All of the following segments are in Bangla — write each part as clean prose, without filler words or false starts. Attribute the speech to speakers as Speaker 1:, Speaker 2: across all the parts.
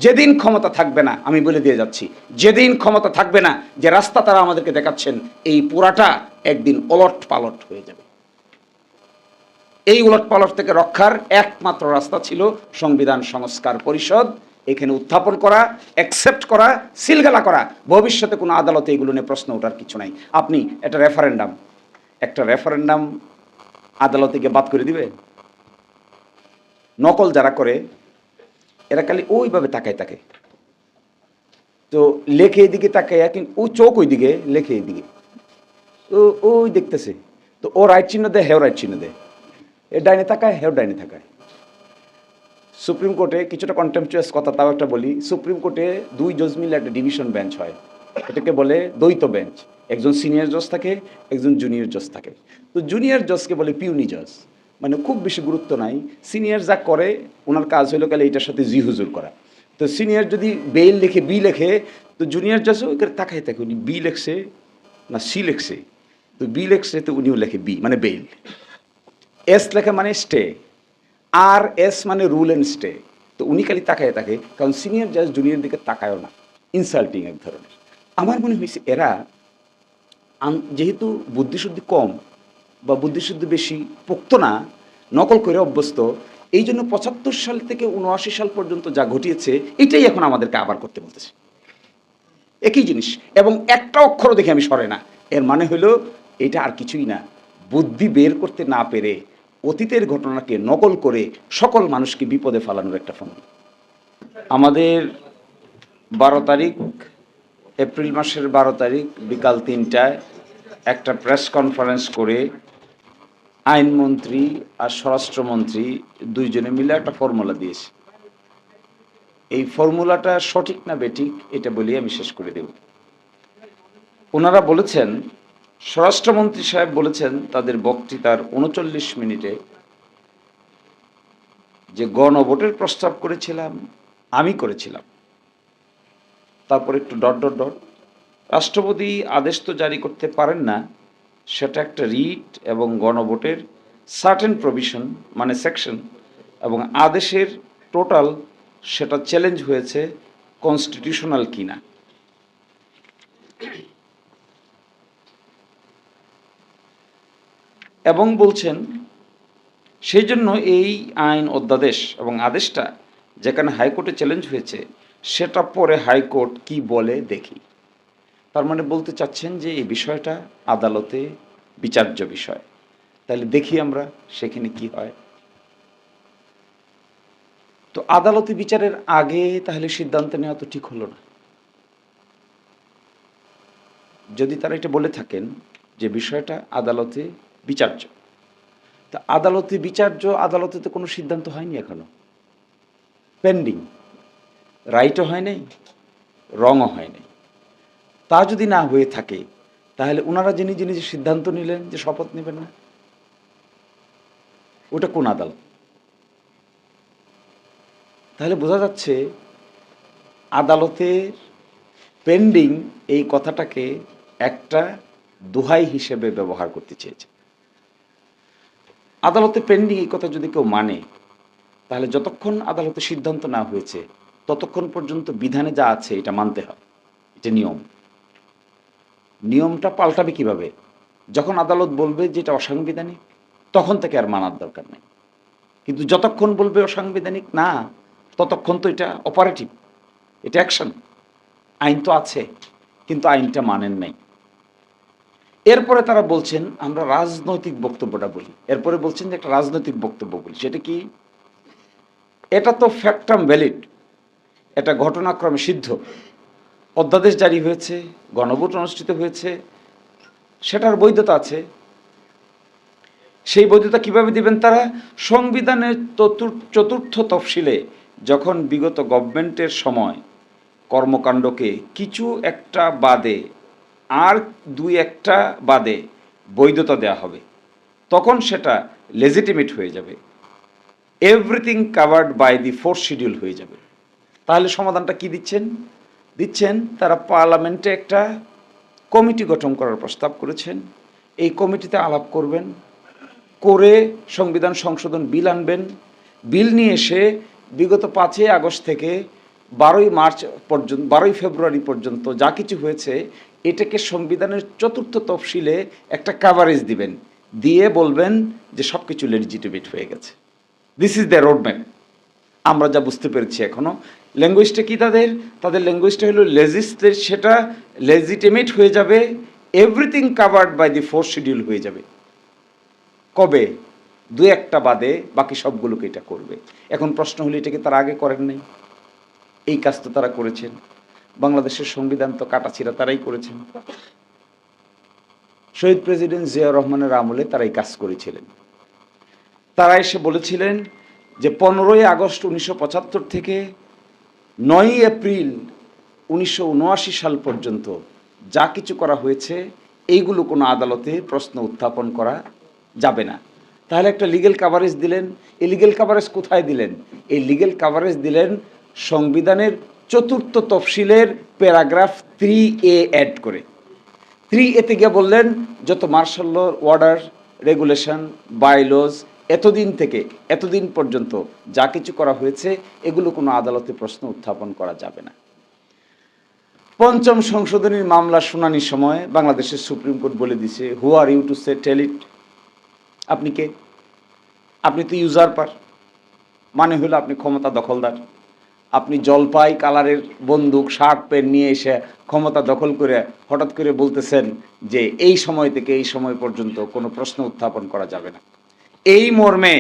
Speaker 1: যেদিন ক্ষমতা থাকবে না, আমি বলে দিয়ে যাচ্ছি, যেদিন ক্ষমতা থাকবে না, যে রাস্তা তারা আমাদেরকে দেখাচ্ছেন, এই পুরাটা একদিন ওলট পালট হয়ে যাবে। এই উলট পালট থেকে রক্ষার একমাত্র রাস্তা ছিল সংবিধান সংস্কার পরিষদ, এখানে উত্থাপন করা, অ্যাকসেপ্ট করা, সিলগালা করা। ভবিষ্যতে কোনো আদালতে এগুলো নিয়ে প্রশ্ন ওঠার কিছু নাই। আপনি একটা রেফারেন্ডাম আদালতে গিয়ে বাদ করে দিবে? নকল যারা করে এরা খালি ওইভাবে তাকায় থাকে, তো লেখে এদিকে তাকায়, কিন্তু ও চোখ ওই দিকে, লেখে এদিকে, তো ওই দেখতেছে, তো ও রাইট চিহ্ন দেয়, হেও রাইট চিহ্ন দেয়, এ ডাইনে থাকায়, হেও ডাইনে থাকায়। সুপ্রিম কোর্টে কিছুটা কন্টেম্পচুয়াস কথা তাও একটা বলি, সুপ্রিম কোর্টে 2 জজ মিলে একটা ডিভিশন বেঞ্চ হয়, এটাকে বলে দ্বৈত বেঞ্চ। একজন সিনিয়র জজ থাকে, একজন জুনিয়র জজ থাকে। তো জুনিয়র জজকে বলে পিউনি জজ, মানে খুব বেশি গুরুত্ব নাই, সিনিয়র যা করে ওনার কাজ হলো কালে এটার সাথে জি হুজুর করা। তো সিনিয়র যদি বেইল লিখে, বি লেখে, তো জুনিয়র জজও ওইখানে তাকায় থাকে, উনি বি লেখছে না সি লেখছে, তো বি লেখছে তো উনিও লেখে বি মানে বেইল, এস লেখা মানে স্টে, আর এস মানে রুল অ্যান্ড স্টে। তো উনি খালি তাকায় থাকে, কারণ সিনিয়র জাজ জুনিয়র দিকে তাকায়ও না, ইনসাল্টিং এক ধরনের। আমার মনে হয়েছে এরা যেহেতু বুদ্ধিশুদ্ধি কম বা বুদ্ধিশুদ্ধি বেশি পোক্ত না, নকল করে অভ্যস্ত, এই জন্য 75 সাল থেকে 79 সাল পর্যন্ত যা ঘটিয়েছে এটাই এখন আমাদেরকে আবার করতে বলতেছে, একই জিনিস, এবং একটা অক্ষরও দেখে আমি সরে না। এর মানে হলো এটা আর কিছুই না, বুদ্ধি বের করতে না পেরে অতীতের ঘটনাকে নকল করে সকল মানুষকে বিপদে ফেলানোর একটা ফোন। আমাদের 12 তারিখ, এপ্রিল মাসের 12 তারিখ বিকাল 3টায় একটা প্রেস কনফারেন্স করে আইনমন্ত্রী আর স্বরাষ্ট্রমন্ত্রী দুইজনে মিলে একটা ফর্মুলা দিয়েছে। এই ফর্মুলাটা সঠিক না বেঠিক এটা বলি আমি শেষ করে দেব। ওনারা বলেছেন, স্বরাষ্ট্রমন্ত্রী সাহেব বলেছেন তাদের বক্তৃতার 39 মিনিটে, যে গণভোটের প্রস্তাব করেছিলাম আমি করেছিলাম, তারপর একটু ডট ডট ডট, রাষ্ট্রপতি আদেশ তো জারি করতে পারেন না, সেটা একটা রিট এবং গণভোটের সার্টেন প্রভিশন মানে সেকশন এবং আদেশের টোটাল সেটা চ্যালেঞ্জ হয়েছে কনস্টিটিউশনাল কিনা। এবং বলছেন সেই জন্য এই আইন অধ্যাদেশ এবং আদেশটা যেখানে হাইকোর্টে চ্যালেঞ্জ হয়েছে সেটা পরে হাইকোর্ট কি বলে দেখি। তার মানে বলতে চাচ্ছেন যে এই বিষয়টা আদালতে বিচার্য বিষয়, তাহলে দেখি আমরা সেখানে কি হয়। তো আদালতে বিচারের আগে তাহলে সিদ্ধান্ত নেওয়া তো ঠিক হলো না। যদি তারা এটা বলে থাকেন যে বিষয়টা আদালতে বিচার্য, তা আদালতে বিচার্য, আদালতে তো কোনো সিদ্ধান্ত হয়নি এখনো, পেন্ডিং, রাইটও হয় নাই, রঙও হয় নাই। তা যদি না হয়ে থাকে তাহলে ওনারা যে নিজে নিজে সিদ্ধান্ত নিলেন যে শপথ নেবেন না, ওটা কোন আদালত? তাহলে বোঝা যাচ্ছে আদালতের পেন্ডিং এই কথাটাকে একটা দোহাই হিসেবে ব্যবহার করতে চেয়েছে। আদালতে পেন্ডিং এই কথা যদি কেউ মানে, তাহলে যতক্ষণ আদালতে সিদ্ধান্ত না হয়েছে ততক্ষণ পর্যন্ত বিধানে যা আছে এটা মানতে হয়, এটা নিয়ম। নিয়মটা পাল্টাবে কিভাবে? যখন আদালত বলবে যে এটা অসাংবিধানিক, তখন থেকে আর মানার দরকার নেই। কিন্তু যতক্ষণ বলবে অসাংবিধানিক না, ততক্ষণ তো এটা অপারেটিভ, এটা অ্যাকশন। আইন তো আছে, কিন্তু আইনটা মানেন নাই। এরপরে তারা বলছেন আমরা রাজনৈতিক বক্তব্যটা বলি, এরপরে বলছেন যে একটা রাজনৈতিক বক্তব্য বলি। সেটা কি? এটা তো ফ্যাক্টাম ভ্যালিড, এটা ঘটনাক্রমে সিদ্ধ, অধ্যাদেশ জারি হয়েছে, গণভোট অনুষ্ঠিত হয়েছে, সেটার বৈধতা আছে। সেই বৈধতা কিভাবে দিবেন তারা? সংবিধানের চতুর্থ তফসিলে যখন বিগত গভর্নমেন্টের সময় কর্মকাণ্ডকে কিছু একটা বাদে আর 2-1টা বাদে বৈধতা দেওয়া হবে, তখন সেটা লেজিটিমেট হয়ে যাবে, everything covered by the 4th schedule হয়ে যাবে। তাহলে সমাধানটা কি দিচ্ছেন তারা পার্লামেন্টে একটা কমিটি গঠন করার প্রস্তাব করেছেন। এই কমিটিতে আলাপ করবেন, করে সংবিধান সংশোধন বিল আনবেন, বিল নিয়ে এসে বিগত 5ই আগস্ট থেকে মার্চ পর্যন্ত 12 ফেব্রুয়ারি পর্যন্ত যা কিছু হয়েছে এটাকে সংবিধানের 4র্থ তফসিলে একটা কাভারেজ দিবেন, দিয়ে বলবেন যে সব কিছু লেজিটিমেট হয়ে গেছে। This is the road map. আমরা যা বুঝতে পেরেছি এখনো। ল্যাঙ্গুয়েজটা কি তাদের ল্যাঙ্গুয়েজটা হলো সেটা লেজিটিমেট হয়ে যাবে, everything covered by the 4th schedule হয়ে যাবে। কবে? 2-1টা বাদে বাকি সবগুলোকে এটা করবে। এখন প্রশ্ন হলো এটাকে তারা আগে করেন নাই? এই কাজ তো তারা করেছেন। বাংলাদেশের সংবিধান তো কাটাছিড়া তারাই করেছেন। শহীদ প্রেসিডেন্ট জিয়াউর রহমানের আমলে তারা এই কাজ করেছিলেন। তারা এসে বলেছিলেন যে 15ই আগস্ট 1975 থেকে 9ই এপ্রিল 1979 সাল পর্যন্ত যা কিছু করা হয়েছে এইগুলো কোনো আদালতে প্রশ্ন উত্থাপন করা যাবে না। তাহলে একটা লিগ্যাল কাভারেজ দিলেন। এই লিগ্যাল কাভারেজ কোথায় দিলেন? এই লিগ্যাল কাভারেজ দিলেন সংবিধানের 4র্থ তফসিলের প্যারাগ্রাফ 3A অ্যাড করে। 3A-তে গিয়ে বললেন যত মার্শাল ল, অর্ডার, রেগুলেশন, বাইলজ এতদিন থেকে এতদিন পর্যন্ত যা কিছু করা হয়েছে এগুলো কোনো আদালতে প্রশ্ন উত্থাপন করা যাবে না। 5ম সংশোধনীর মামলা শুনানির সময় বাংলাদেশের সুপ্রিম কোর্ট বলে দিছে, হু আর ইউ টু সে টেল ইট? আপনি কে? আপনি তো ইউজারপার, মানে হলো আপনি ক্ষমতা দখলদার। আপনি জলপাই কালারের বন্দুক, শার্ট প্যান্ট নিয়ে এসে ক্ষমতা দখল করে হঠাৎ করে বলতেছেন যে এই সময় থেকে এই সময় পর্যন্ত কোনো প্রশ্ন উত্থাপন করা যাবে না। এই মর্মে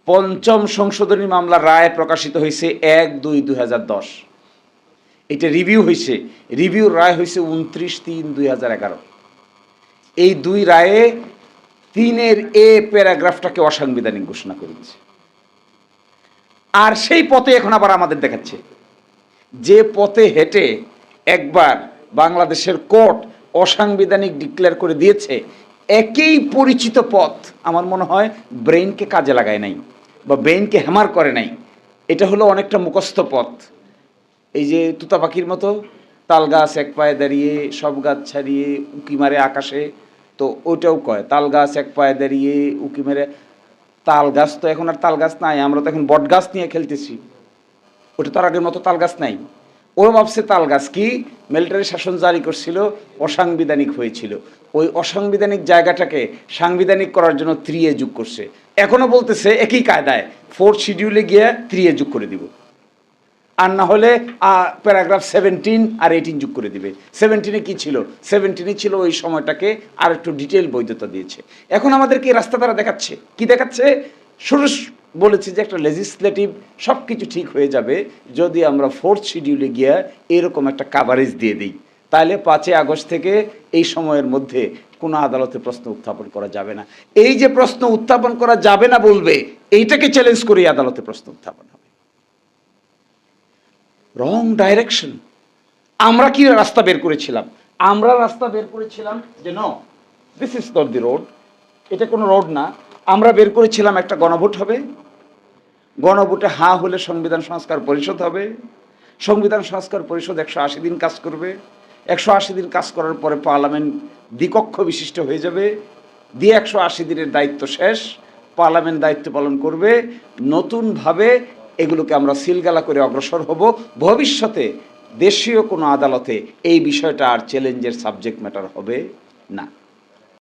Speaker 1: 5ম সংশোধনী মামলার রায় প্রকাশিত হয়েছে 1-2-2010। এটা রিভিউ হয়েছে, রিভিউর রায় হয়েছে 29-3-2011। এই 2 রায়ে 3-এর A প্যারাগ্রাফটাকে অসাংবিধানিক ঘোষণা করে দিয়েছে। আর সেই পথে এখন আবার আমাদের দেখাচ্ছে, যে পথে হেঁটে একবার বাংলাদেশের কোর্ট অসাংবিধানিক ডিক্লেয়ার করে দিয়েছে, একই পরিচিত পথ আমার মনে হয় ব্রেইনকে কাজে লাগায় নাই বা ব্রেইনকে হ্যামার করে নাই। এটা হলো অনেকটা মুখস্থ পথ। এই যে তুতা পাখির মতো তাল গাছ এক পায়ে দাঁড়িয়ে সব গাছ ছাড়িয়ে উকি মারে আকাশে, তো ওইটাও কয় তাল গাছ এক পায়ে দাঁড়িয়ে উকি মেরে। তাল গাছ তো এখন আর তাল গাছ নাই, আমরা তো এখন বট গাছ নিয়ে খেলতেছি। ওটা তো আর আগের মতো তাল গাছ নাই। ওরা ভাবছে তাল গাছ কি মিলিটারি শাসন জারি করছিল, অসাংবিধানিক হয়েছিল, ওই অসাংবিধানিক জায়গাটাকে সাংবিধানিক করার জন্য 3A যোগ করছে। এখনো বলতেছে একই কায়দায় 4th শিডিউলে গিয়ে 3A যোগ করে দিব, আর না হলে প্যারাগ্রাফ 17 আর 18 যোগ করে দিবে। 17-এ কি ছিল? 17-এ ছিল ওই সময়টাকে আর একটু ডিটেল বৈধতা দিয়েছে। এখন আমাদেরকে রাস্তা তারা দেখাচ্ছে, কি দেখাচ্ছে? শুরু বলেছি যে একটা লেজিসলেটিভ সব কিছু ঠিক হয়ে যাবে যদি আমরা 4th শিডিউলে গিয়ে এরকম একটা কাভারেজ দিয়ে দিই। তাহলে 5 আগস্ট থেকে এই সময়ের মধ্যে কোনো আদালতে প্রশ্ন উত্থাপন করা যাবে না। এই যে প্রশ্ন উত্থাপন করা যাবে না বলবে, এইটাকে চ্যালেঞ্জ করে আদালতে প্রশ্ন উত্থাপন হবে। রং ডাইরেকশন। আমরা কি রাস্তা বের করেছিলাম? আমরা রাস্তা বের করেছিলাম যে no, this is not the road, এটা কোনো রোড না। আমরা বের করেছিলাম একটা গণভোট হবে, গণভোটে হা হলে সংবিধান সংস্কার পরিষদ হবে, সংবিধান সংস্কার পরিষদ 180 দিন কাজ করবে, 180 দিন কাজ করার পরে পার্লামেন্ট দ্বিকক্ষ বিশিষ্ট হয়ে যাবে, দিয়ে 180 দিনের দায়িত্ব শেষ, পার্লামেন্ট দায়িত্ব পালন করবে, নতুনভাবে এগুলোকে আমরা সিলগালা করে অগ্রসর হব। ভবিষ্যতে দেশীয় কোনো আদালতে এই বিষয়টা আর চ্যালেঞ্জের সাবজেক্ট ম্যাটার হবে না।